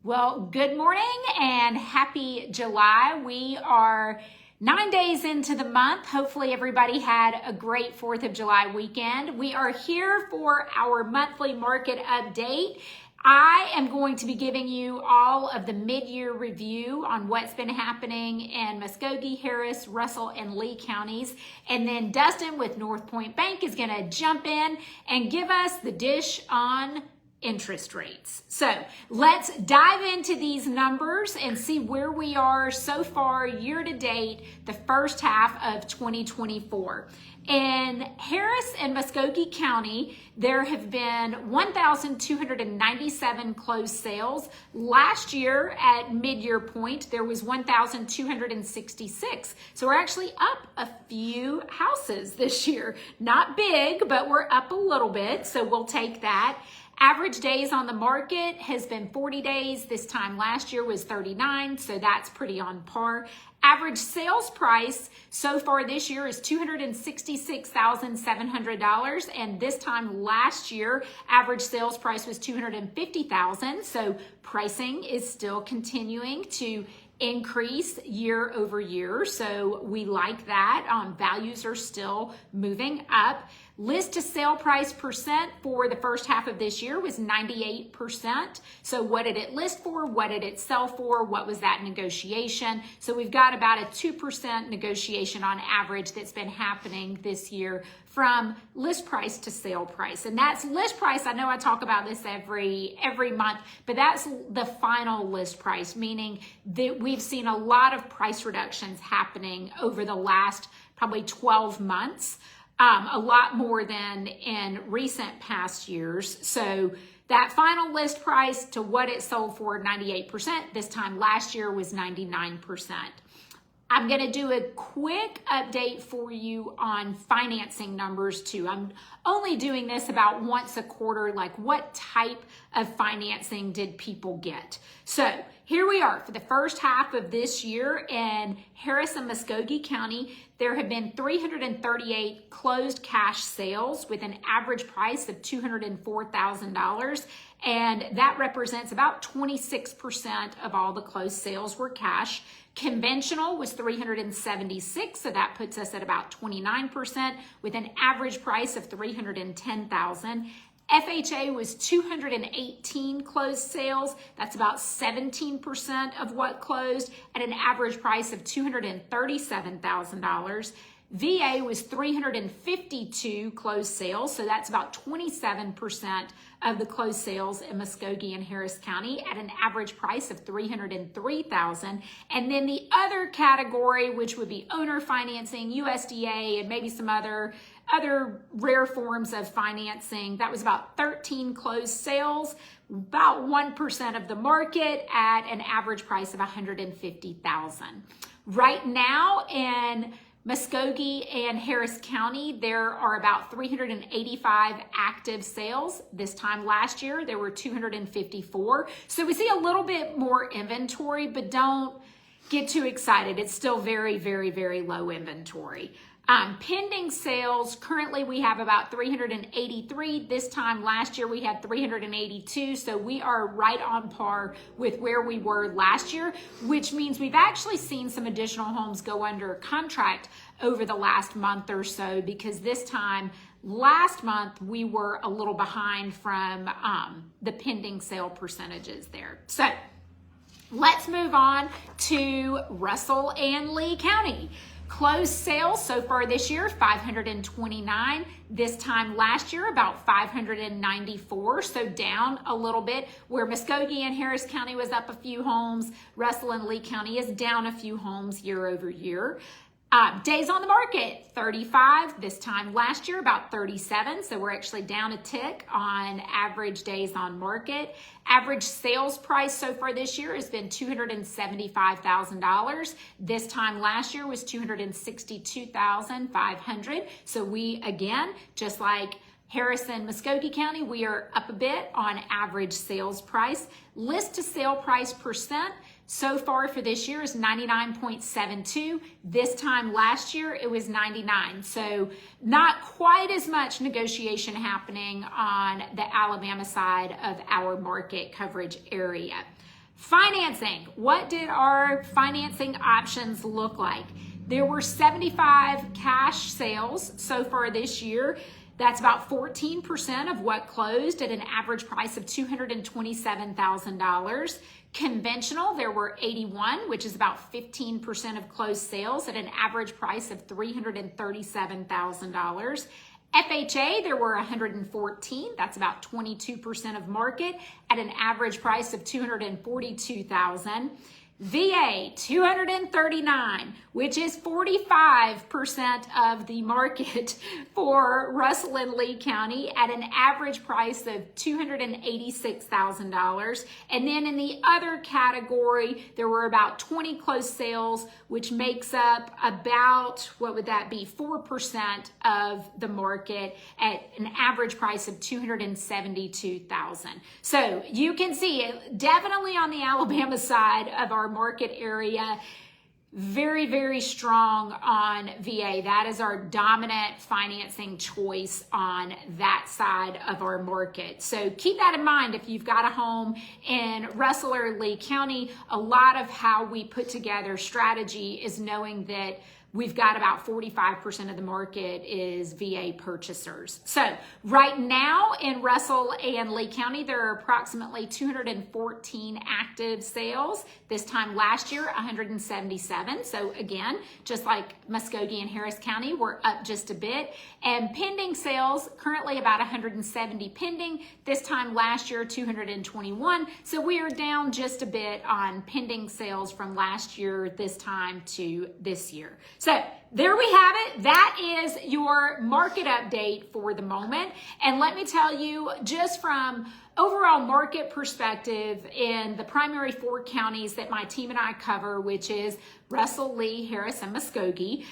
Well, good morning and happy July. We are 9 days into the month. Hopefully everybody had a great 4th of July weekend. We are here for our monthly market update. I am going to be giving you all of the mid-year review on what's been happening in Muscogee, Harris, Russell, and Lee counties. And then Dustin with Northpointe Bank is going to jump in and give us the dish on interest rates. So let's dive into these numbers and see where we are so far year to date, the first half of 2024. In Harris and Muscogee County, there have been 1,297 closed sales. Last year at mid-year point, there was 1,266. So we're actually up a few houses this year. Not big, but we're up a little bit, so we'll take that. Average days on the market has been 40 days. This time last year was 39, so that's pretty on par. Average sales price so far this year is $266,700, and this time last year, average sales price was $250,000. So pricing is still continuing to increase year over year, so we like that. Values are still moving up. List to sale price percent for the first half of this year was 98%. So what did it list for? What did it sell for? What was that negotiation? So we've got about a 2% negotiation on average that's been happening this year from list price to sale price. And that's list price. I know I talk about this every month, but that's the final list price, meaning that we've seen a lot of price reductions happening over the last probably 12 months. A lot more than in recent past years. So that final list price to what it sold for, 98%. This time last year was 99%. I'm going to do a quick update for you on financing numbers too. I'm only doing this about once a quarter, like what type of financing did people get? So here we are for the first half of this year in Harris and Muscogee County. There have been 338 closed cash sales with an average price of $204,000. And that represents about 26% of all the closed sales were cash. Conventional was 376, so that puts us at about 29% with an average price of $310,000. FHA was 218 closed sales. That's about 17% of what closed at an average price of $237,000. VA was 352 closed sales, so that's about 27% of the closed sales in Muscogee and Harris County at an average price of $303,000. And then the other category, which would be owner financing, USDA, and maybe some other rare forms of financing, that was about 13 closed sales, about 1% of the market at an average price of $150,000. Right now in Muscogee and Harris County, there are about 385 active sales. This time last year, there were 254. So we see a little bit more inventory, but don't get too excited. It's still very, very, very low inventory. Pending sales, currently we have about 383. This time last year we had 382, so we are right on par with where we were last year, which means we've actually seen some additional homes go under contract over the last month or so, because this time last month we were a little behind from the pending sale percentages there. So let's move on to Russell and Lee County. Closed sales so far this year, 529. This time last year, about 594, so down a little bit. Where Muscogee and Harris County was up a few homes, Russell and Lee County is down a few homes year over year. Days on the market, 35. This time last year, about 37. So we're actually down a tick on average days on market. Average sales price so far this year has been $275,000. This time last year was $262,500. So we, again, just like Harris and Muscogee County, we are up a bit on average sales price. List to sale price percent so far for this year is 99.72. This time last year, it was 99. So not quite as much negotiation happening on the Alabama side of our market coverage area. Financing. What did our financing options look like? There were 75 cash sales so far this year. That's about 14% of what closed at an average price of $227,000. Conventional, there were 81, which is about 15% of closed sales at an average price of $337,000. FHA, there were 114. That's about 22% of market at an average price of $242,000. VA, 239, which is 45% of the market for Russell and Lee County at an average price of $286,000. And then in the other category, there were about 20 closed sales, which makes up about, what would that be, 4% of the market at an average price of $272,000. So you can see definitely on the Alabama side of our market area, very, very strong on VA. That is our dominant financing choice on that side of our market. So keep that in mind if you've got a home in Russell or Lee County. A lot of how we put together strategy is knowing that we've got about 45% of the market is VA purchasers. So right now in Russell and Lee County, there are approximately 214 active sales. This time last year, 177. So again, just like Muscogee and Harris County, we're up just a bit. And pending sales, currently about 170 pending. This time last year, 221. So we are down just a bit on pending sales from last year, this time to this year. So there we have it. That is your market update for the moment. And let me tell you, just from overall market perspective in the primary 4 counties that my team and I cover, which is Russell, Lee, Harris, and Muscogee,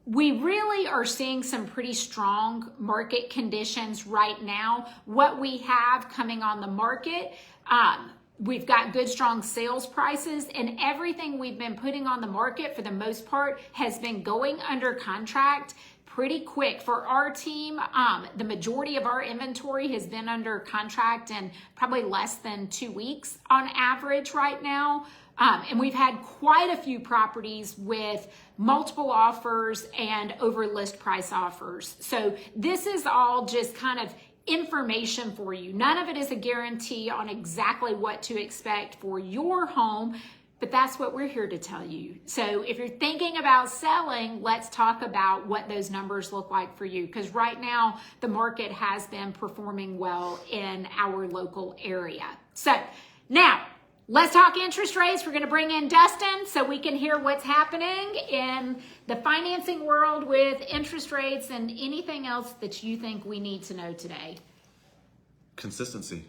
we really are seeing some pretty strong market conditions right now. What we have coming on the market, we've got good, strong sales prices, and everything we've been putting on the market for the most part has been going under contract pretty quick. For our team, the majority of our inventory has been under contract in probably less than 2 weeks on average right now. And we've had quite a few properties with multiple offers and over list price offers. So this is all just kind of information for you. None of it is a guarantee on exactly what to expect for your home, but that's what we're here to tell you. So if you're thinking about selling, let's talk about what those numbers look like for you, because right now the market has been performing well in our local area. So now let's talk interest rates. We're going to bring in Dustin so we can hear what's happening in the financing world with interest rates and anything else that you think we need to know today. Consistency.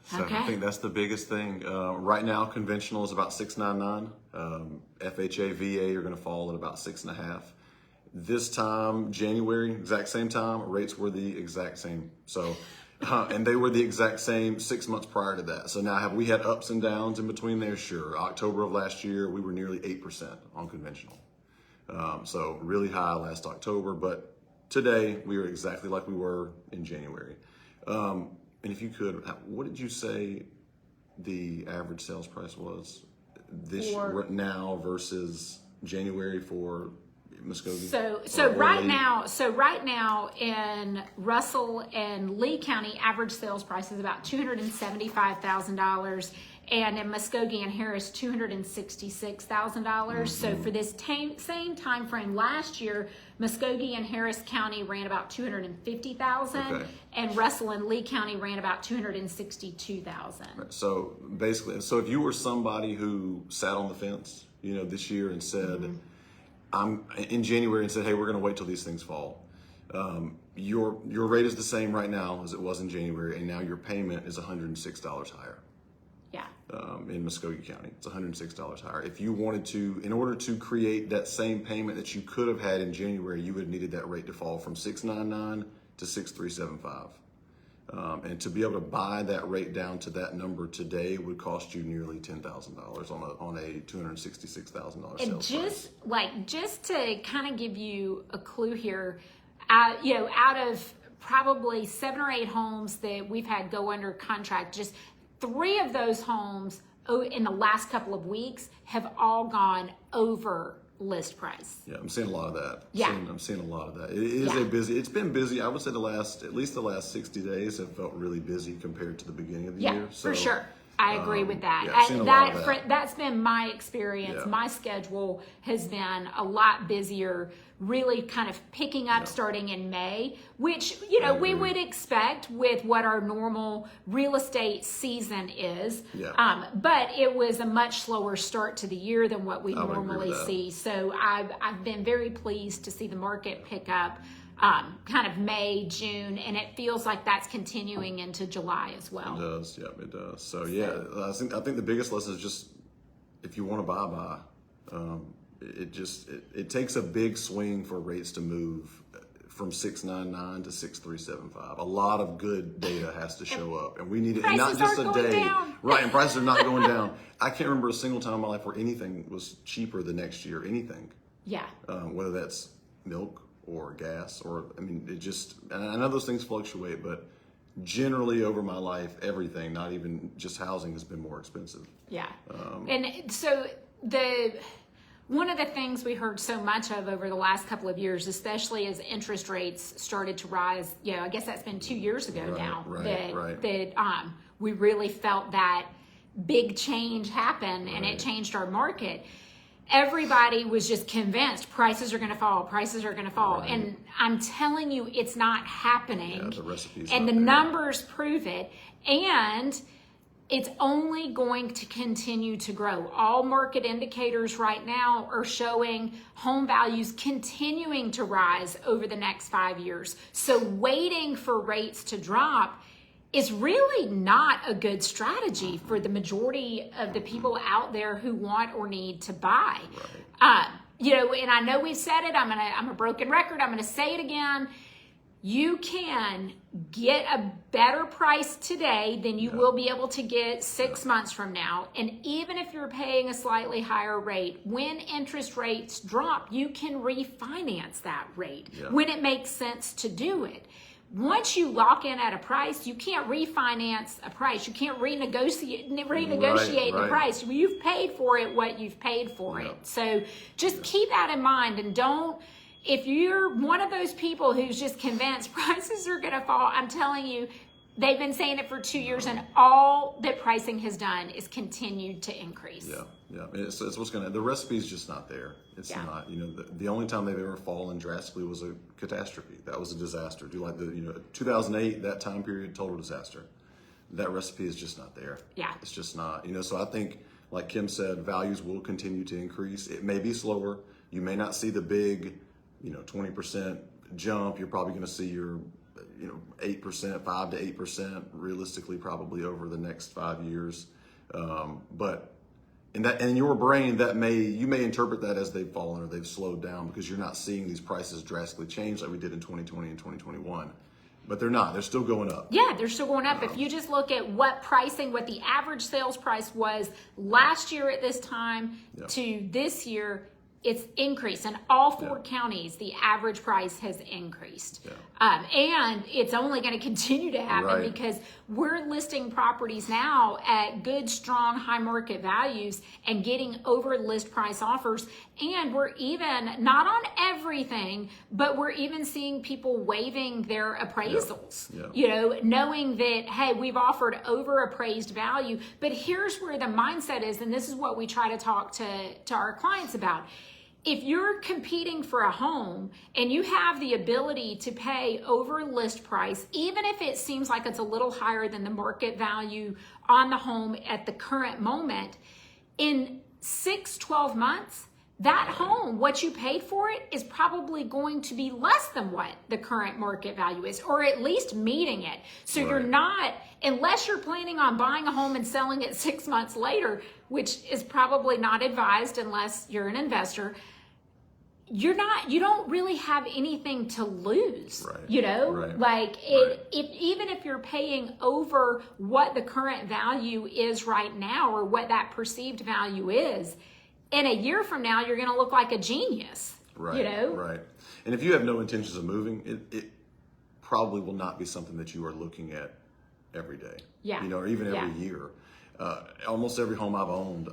So Okay. I think that's the biggest thing. Right now, conventional is about 6.99. FHA, VA are going to fall at about 6.5. This time, January, exact same time, rates were the exact same. So. And they were the exact same 6 months prior to that. So now have we had ups and downs in between there? Sure. October of last year, we were nearly 8% on conventional. So really high last October, but today we are exactly like we were in January. And if you could, what did you say the average sales price was this now versus January for Muscogee? So right now in Russell and Lee County, average sales price is about $275,000, and in Muscogee and Harris, $266,000. So for this same time frame last year, Muscogee and Harris County ran about $250,000, Okay. and Russell and Lee County ran about $262,000. So basically, so if you were somebody who sat on the fence, this year and said, I'm in January and said, hey, we're going to wait till these things fall. Your rate is the same right now as it was in January, and now your payment is $106 higher. Yeah. In Muscogee County, it's $106 higher. If you wanted to, in order to create that same payment that you could have had in January, you would have needed that rate to fall from 6.99 to 6.375. And to be able to buy that rate down to that number today would cost you nearly $10,000 on a $266,000 sales price. Just to kind of give you a clue here, out of probably 7 or 8 homes that we've had go under contract, just 3 of those homes in the last couple of weeks have all gone over list price. Yeah, I'm seeing a lot of that. Yeah. I'm seeing a lot of that. It is it's been busy. I would say at least the last 60 days have felt really busy compared to the beginning of the year. So, for sure. I agree with that. Yeah, I've seen a lot of that. That's been my experience. Yeah. My schedule has been a lot busier, really kind of picking up starting in May, which, we would expect with what our normal real estate season is. Yeah. But it was a much slower start to the year than what we I would agree normally with that. see. So I've been very pleased to see the market pick up kind of May, June, and it feels like that's continuing into July as well. It does. Yeah, it does. So yeah, I think the biggest lesson is just if you want to buy. It takes a big swing for rates to move from 6.99 to 6.375. A lot of good data has to show up, and we need it, and not just a day. Down. Right, and prices are not going down. I can't remember a single time in my life where anything was cheaper the next year. Anything. Yeah. Whether that's milk or gas, and I know those things fluctuate, but generally over my life, everything, not even just housing, has been more expensive. Yeah. And so one of the things we heard so much of over the last couple of years, especially as interest rates started to rise, I guess that's been 2 years ago now, that we really felt that big change happen, and it changed our market. Everybody was just convinced prices are going to fall, and I'm telling you, it's not happening. Yeah, the recipe's and not the there. numbers prove it, and it's only going to continue to grow. All market indicators right now are showing home values continuing to rise over the next 5 years. So waiting for rates to drop is really not a good strategy for the majority of the people out there who want or need to buy. Right. And I know we've said it, I'm a broken record, I'm gonna say it again. You can get a better price today than you will be able to get 6 months from now. And even if you're paying a slightly higher rate, when interest rates drop, you can refinance that rate when it makes sense to do it. Once you lock in at a price, you can't refinance a price. You can't renegotiate the price. You've paid for it what you've paid for it. So just keep that in mind, and if you're one of those people who's just convinced prices are going to fall, I'm telling you, they've been saying it for 2 years, and all that pricing has done is continued to increase. Yeah. It's the recipe's just not there. It's not. The only time they've ever fallen drastically was a catastrophe. That was a disaster. 2008, that time period, total disaster. That recipe is just not there. Yeah. It's just not. So I think, like Kim said, values will continue to increase. It may be slower. You may not see the big, 20% jump. You're probably going to see your 8%, 5 to 8% realistically probably over the next 5 years. But in your brain, you may interpret that as they've fallen or they've slowed down because you're not seeing these prices drastically change like we did in 2020 and 2021. But they're not. They're still going up. Yeah, they're still going up. If you just look at what the average sales price was last year at this time to this year, it's increased. In all 4 counties, the average price has increased. And it's only going to continue to happen because we're listing properties now at good, strong, high market values and getting over list price offers. And we're even, not on everything, but we're even seeing people waiving their appraisals, knowing that, hey, we've offered over appraised value. But here's where the mindset is, and this is what we try to talk to our clients about. If you're competing for a home and you have the ability to pay over list price, even if it seems like it's a little higher than the market value on the home at the current moment, in 6-12 months, that home, what you paid for it, is probably going to be less than what the current market value is, or at least meeting it. So you're not, unless you're planning on buying a home and selling it 6 months later, which is probably not advised unless you're an investor, you don't really have anything to lose, even if you're paying over what the current value is right now or what that perceived value is, in a year from now, you're going to look like a genius, Right. And if you have no intentions of moving, it probably will not be something that you are looking at every day, or even every year. Almost every home I've owned,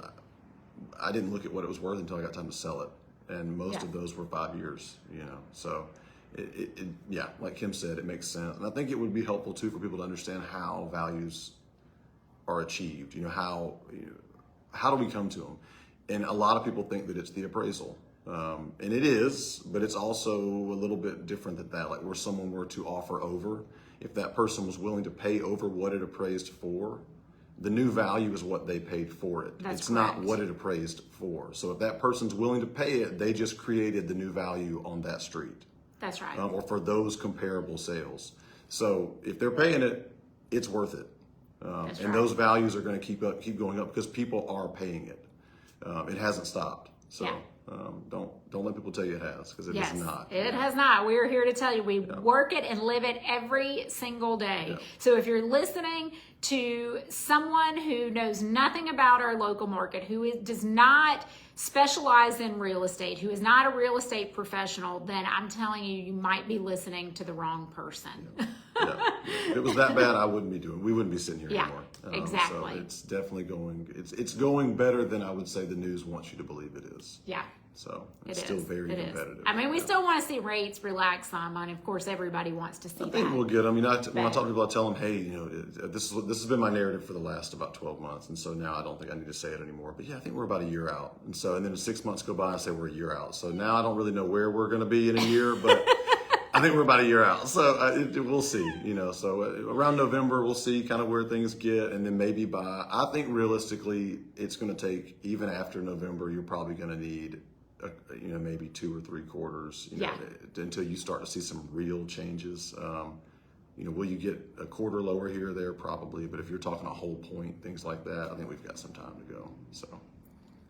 I didn't look at what it was worth until I got time to sell it. And most of those were 5 years, so yeah, like Kim said, it makes sense. And I think it would be helpful too for people to understand how values are achieved, how do we come to them? And a lot of people think that it's the appraisal. And it is, but it's also a little bit different than that. Like where someone were to offer over, if that person was willing to pay over what it appraised for, the new value is what they paid for it. It's not what it appraised for. So if that person's willing to pay it, they just created the new value on that street. That's right. Or for those comparable sales. So if they're paying it, it's worth it. And those values are going to keep going up because people are paying it. It hasn't stopped. So don't let people tell you it has, because it is not. It has not. We're here to tell you we work it and live it every single day. So if you're listening to someone who knows nothing about our local market, who does not specialize in real estate, who is not a real estate professional, then I'm telling you, you might be listening to the wrong person. If it was that bad, we wouldn't be sitting here anymore. Exactly. So it's definitely it's going better than I would say the news wants you to believe it is. Yeah. So it's still very competitive. I mean, we still want to see rates relax some, and of course, everybody wants to see that. I think we'll get them. When I talk to people, I tell them, hey, this has been my narrative for the last about 12 months, and so now I don't think I need to say it anymore. But yeah, I think we're about a year out, and then 6 months go by, and I say we're a year out. So now I don't really know where we're going to be in a year, but I think we're about a year out. So we'll see. So around November, we'll see kind of where things get, and then maybe I think realistically, it's going to take, even after November, you're probably going to need maybe 2 or 3 quarters, until you start to see some real changes. Will you get a quarter lower here or there? Probably, but if you're talking a whole point, things like that, I think we've got some time to go. So,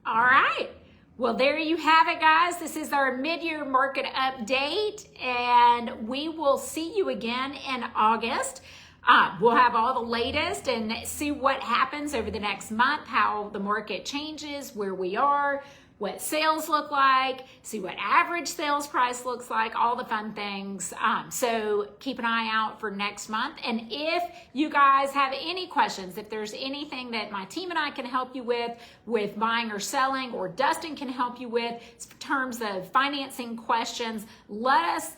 all right. Well, there you have it, guys. This is our mid-year market update, and we will see you again in August. We'll have all the latest and see what happens over the next month, how the market changes, where we are, what sales look like, see what average sales price looks like, all the fun things. So keep an eye out for next month. And if you guys have any questions, if there's anything that my team and I can help you with buying or selling, or Dustin can help you with in terms of financing questions, let us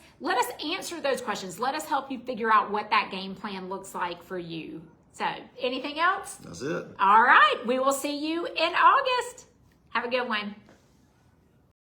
answer those questions. Let us help you figure out what that game plan looks like for you. So anything else? That's it. All right. We will see you in August. Have a good one.